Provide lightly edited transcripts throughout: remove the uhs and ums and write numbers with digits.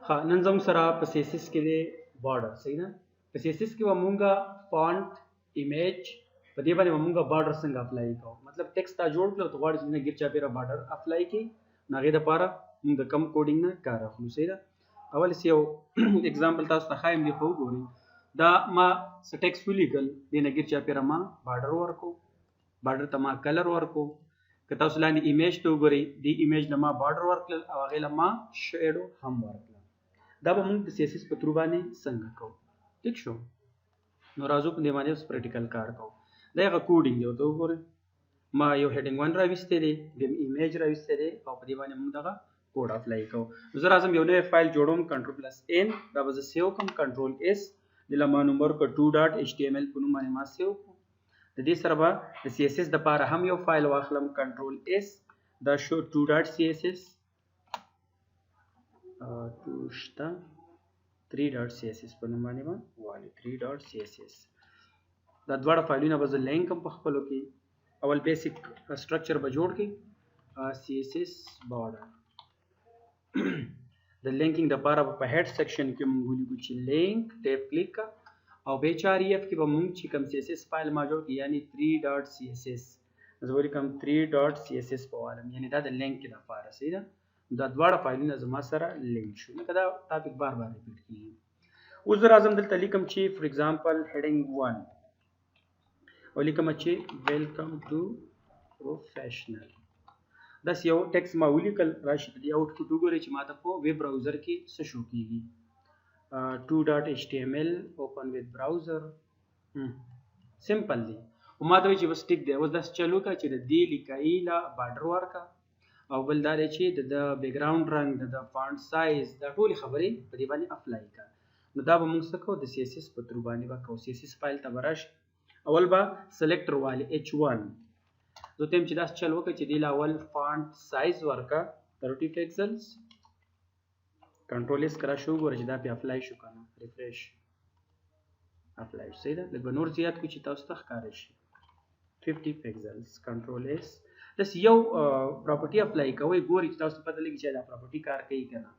ها نن زموږ سره په CSS کې دی border صحیح ده. په CSS کې مونږه فونټ ایمیج په دې باندې مونږه border څنګه اپلای کوو. مطلب ټیکست تا جوړ کړو ته غواړې چې نه ګیر چا پیرا border اپلای کی نو هغې دپاره مونږ د کم کوډینګ نه کار اخلو صحیح ده. اول یو اگزامپل تاسو ته ښایم دی خو وګورئ. دا ما څه ټیکست ولیکل دې نه ګیر چا پیرا ما border ورکو border ته ما کلر ورکو. که تاسو لاندې ایمیج ته وګورئ دې ایمیج نه ما border ورکړل او هغې له ما شیډو هم ورکړل. دا به موږ د CSS په ترو باندې څنګه کوو ټیک شو. نو راځو په دې باندې اوس پریکټیکل کار کوو. دا هغه کوډینګ دی ورته وګورئ. ما یو هیډینګ 1 راویستی دی بیا ایمیج راویستی دی او په دې باندې موږ دغه کوډ اپلای کوو. نو زه راځم یو نوی فایل جوړوم کنټرول+N دا به زه سیو کړم کنټرول+S دې له ما نوم ورکړه 2.html په نوم باندې ما سیو کړو. د دې سره به د CSS دپاره هم یو فایل واخلم کنټرول+S دا شو 2.css 3.css په نوم باندې والي 3.css. دا دواړه فایلونه به زه لینک هم په خپلو کې اول بیسیک سټرکچر به جوړ کړي CSS border د لینکینګ دپاره به په هیډ سیکشن کې موږ ولیکو چې لینک ټیپ کلیک کا او BHREF کې به موږ چې کوم CSS فایل ما جوړ کړي یعنی 3.css زه ولیکم 3.css په والم یعنی دا د لینک دپاره صحیح ده. دا دواړه فایلونه زما سره لینک شو. لکه دا ټاپک بار بار ریپیټ کیږي. اوس زه راځم دلته لیکم چې فور ایگزامپل هیډینګ 1 او لیکم چې ویلکم ټو پروفیشنل. داس یو ټیکس ما ولیکل راشي په دې آوټپوټ وګورئ چې ماته په ویب براوزر کې څه شو کیږي 2.html اوپن وذ براوزر سمپل دی او ماته وایي چې بس ټیک دی. اوس داس چلو کا چې د دې لیکایي لا بارډر ورکا او بل دا دی چې د بیک ګراوند رنګ د فونټ سایز دا ټولې خبرې په دې باندې اپلای کا. نو دا به موږ څه کوو د CSS په ترو باندې به کوو. CSS فایل ته به راشي اول به سلیکټر والي H1 زه ته چې داس چل وکړه چې دې له اول فونټ سایز ورکا 30 پکسلز کنټرول S کرا شو ګوره چې دا په اپلای شو کنه ریفریش اپلای صحیح ده. لږ نور زیات کو چې تاسو ته ښکاره شي 50 پکسلز کنټرول S داس یو پراپرټي اپلای کوئ ګورئ چې تاسو پته لګي چې دا پراپرټي کار کوي کنه.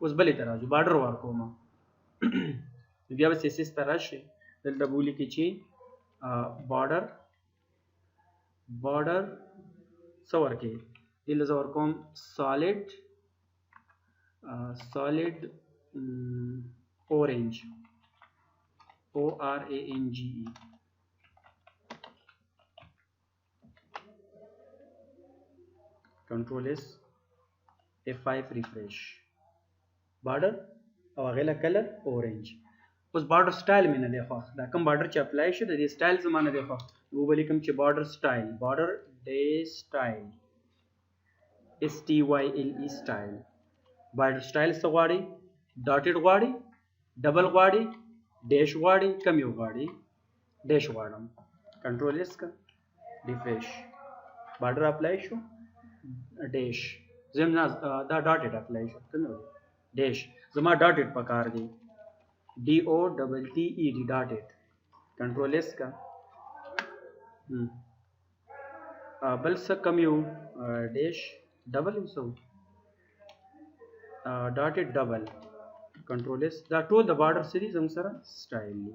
اوس بلې ته راځو بارډر ورکوم بیا به CSS ته راشئ دلته به ولیکئ چې بارډر څه ورکوي دلته زه ورکوم سالډ اورنج ORANGE کنټرول S F5 ریفریش بارډر او هغې له کلر اورنج. اوس بارډر سټایل مې نه دی خوښ دا کوم بارډر چې اپلای شو د دې سټایل زما نه دی خوښ نو ولیکم چې بارډر سټایل بارډر ډی سټایل STYLE سټایل. بارډر سټایل څه غواړي ډاټډ غواړي ډبل غواړي ډیش غواړي کم یو غواړي ډیش غواړم کنټرول S کا ریفریش بارډر اپلای شو ډیش زم نه دا ډاټډ اپلای شو کنه ډیش زما ډاټډ پکار دی DOTTED ډاټډ کنټرول S کا بل څه کم یو ډیش ډبل وسو ډاټډ ډبل کنټرول S دا ټول د بارډر سری زم سره سټایل دی.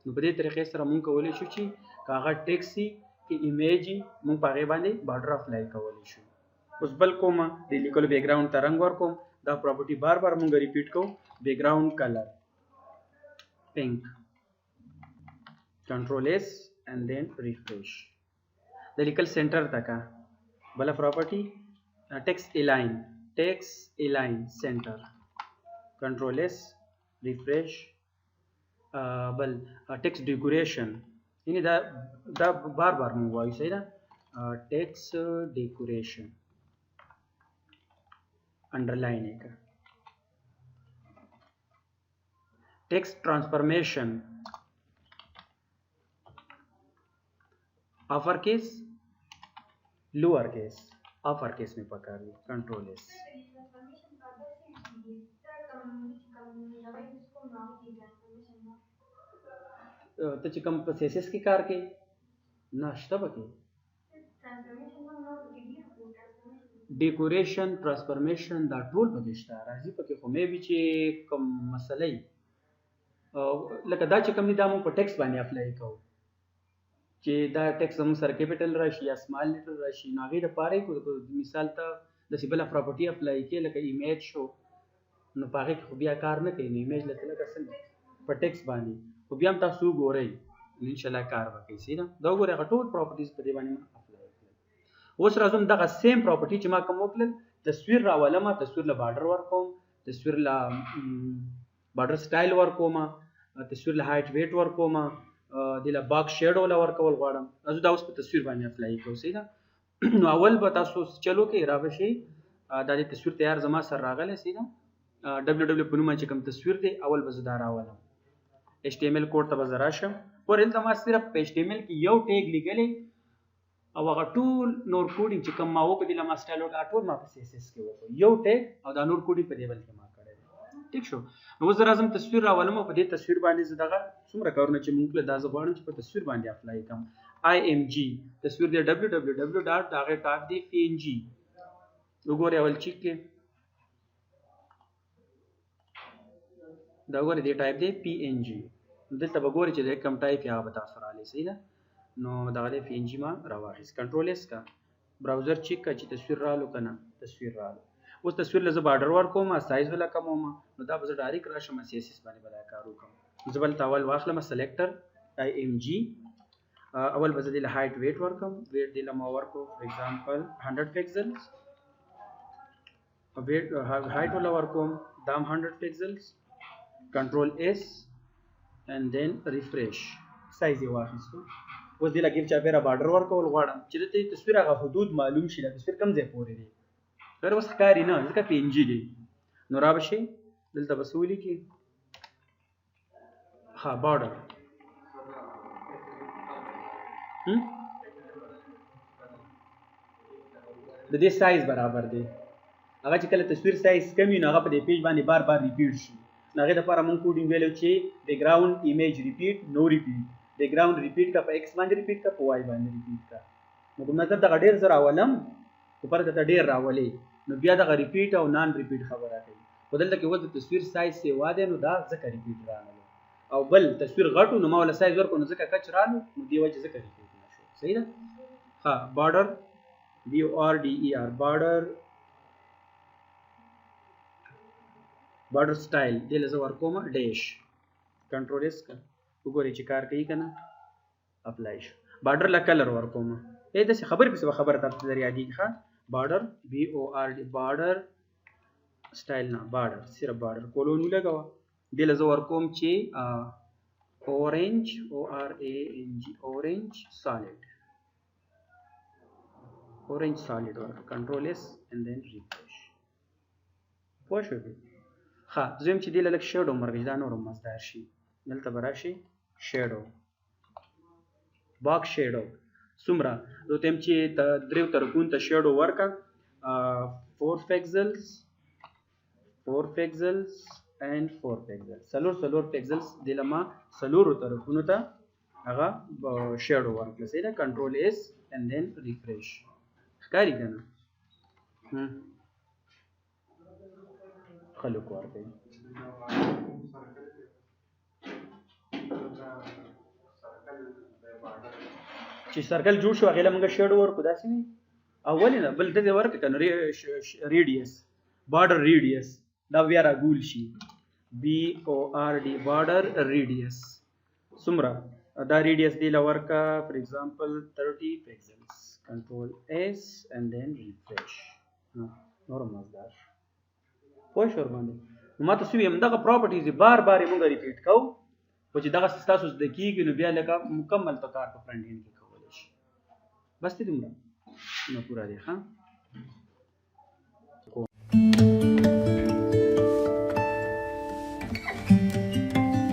نو په دې طریقې سره مونږ کولی شو چې کاغه ټیکسي کې ایمیج مونږ په هغې باندې بارډر اپلای کولی شو. اوس بل کومه د لیکلو بیک ګراوند ته رنګ ورکوم دا پراپرټي بار بار مونږ ریپیټ کوو بیک ګراوند کلر پینک کنټرول S and then refresh د لیکل سنټر تکا بل پراپرټي ټیکسټ الاین سنټر کنټرول S refresh بل ټیکسټ ډیکوریشن یعنی دا بار بار مونږ وایو صحیح ده ټیکسټ ډیکوریشن अंडरलाइन है का text transformation upper case lower case upper case में पकड़ ली control S तो चिकम CSS की कार के नाश्ता बके ډیکوریشن ټرانسفورمیشن دا ټول پکې شته راځي پکې خو مې وی چې کوم مسلې لکه دا چې کوم دي دا موږ په ټیکس باندې اپلای کوو چې دا ټیکس موږ سره کیپټل راشي یا سمال لیټر راشي نو هغې دپاره یې مثال ته داسې بله پراپرټي اپلای کړې لکه ایمیج شو نو په هغې کې خو بیا کار نه کوي نو ایمیج لکه څنګه په ټیکس باندې خو بیا هم تاسو وګورئ نو انشاءالله کار به کوي صحیح ده دا وګورئ هغه ټول پراپرټیز په دې باندې اپلای کړل اوس راځم دغه سیم پراپرټي چې ما کوم وکړل تصویر راولم تصویر له بارډر ورکوم تصویر له بارډر سټایل ورکوم تصویر له هایټ ویټ ورکوم د له باکس شیډو له ورکول غواړم زه دا اوس په تصویر باندې اپلای کوم صحیح ده نو اول به تاسو چلو کې راوشئ دا د تصویر تیار زما سره راغلی صحیح ده www په نوم چې کوم تصویر دی اول به زه دا راولم HTML کوډ ته به زه راشم ور دلته ما صرف په HTML کې یو ټیګ لیکلی او هغه ټول نور کوډینګ چې کوم ما وکړ دله ما سټایل وکړ ټول ما په CSS کې وکړ یو ټیګ او دا نور کوډینګ په دې بل کې ما کړی ټیک شو نو اوس زه راځم تصویر راولم او په دې تصویر باندې زه دغه څومره کارونه چې موږ دا زه غواړم چې په تصویر باندې اپلای کړم IMG تصویر دی www ډاټ هغې ټاپ دی PNG وګورئ اول چیک کې دا وګورئ دې ټایپ دی PNG دلته به ګورئ چې د کوم ټایپ یا به تاسو رالی صحیح ده نو دغه دی PNG ما راواخیست کنټرول اس کا براوزر چیک کا چې تصویر رالو که نه تصویر رالو اوس تصویر له زه بارډر ورکوم سایز وله کموم نو دا به زه ډایرکټ راشم CSS باندې به دا کار وکړم زه بل ته اول واخلم سلیکټر IMG اول به زه دې له هایټ ویټ ورکوم ویټ دې له ما ورکو فور ایگزامپل 100 پکسلز ویټ هایټ وله ورکوم دا هم 100 پکسلز کنټرول اس and then refresh سایز یې واخیستو اوس دې له ګیف چاپېره بارډر ورکول غواړم چې دلته تصویر هغه حدود معلوم شي دا تصویر کوم ځای پورې دی غیر اوس ښکاري نه ځکه PNG دی نو را به شئ دلته به څه ولیکي ها بارډر د دې سایز برابر دی هغه چې کله تصویر سایز کم وي نو هغه په دې پیج باندې بار بار ریپیټ شي نو هغې دپاره مونږ کوډینګ ویلو چې بیکګراوند ایمیج ریپیټ نو ریپیټ بیکګراوند ریپیټ کا په X باندې ریپیټ کا په Y باندې ریپیټ کا نو کوم نظر دغه ډېر زه راولم خو پر دته ډېر راولې نو بیا دغه ریپیټ او نان ریپیټ خبره کوي خو دلته کې اوس د تصویر سایز سیوا دی نو دا ځکه ریپیټ رانلو او بل تصویر غټو نو ما ولا سایز ورکړو نو ځکه کچ رالو نو دې وجې ځکه ریپیټ نه شو صحیح ده ها بارډر BORDER بارډر سټایل دې له زه ورکوم ډیش کنټرول اس کا وګورئ چې کار کوي که نه اپلای شو بارډر له کلر ورکوم داسې خبرې پسې به خبره تاسو ته یادېږي ښه بارډر BORD بارډر سټایل نه بارډر صرف بارډر کولون ولګوه دې له زه ورکوم چې اورنج ORANG اورنج سالډ اورنج سالډ ورکړه کنټرول اس and then refresh پوه شوې ها زم چې دې له لږ شیډو مرغی دا نور مزدار شي دلته به راشي شیډو باکس شیډو څومره زه ته یم چې دریو طرفونو ته شیډو ورکړه 4 پکسلز and 4 پکسلز څلور پکسلز دې له ما څلورو طرفونو ته هغه شیډو ورکړه صحیح ده کنټرول اس and then refresh ښکاري که نه خلق ورکوي چې سرکل جوړ شو هغې له موږ شیډو ورکړو داسې وي او ولې نه بل دې ورکړه که نه ریډیس بارډر ریډیس دا بیا راګول شي BORD بارډر ریډیس څومره دا ریډیس دې له ورکړه فور ایگزامپل 30 پکسلز کنټرول اس and then refresh نور مزدار پوه شو ورباندې نو ما تاسو ویم دغه پراپرټیز بار بار یې مونږ ریپیټ کوو خو چې دغه ستاسو زده کېږي نو بیا لکه مکمل ته کار په فرنټ اینډ کې کولی شي بس دې دومره نو پوره دی ښه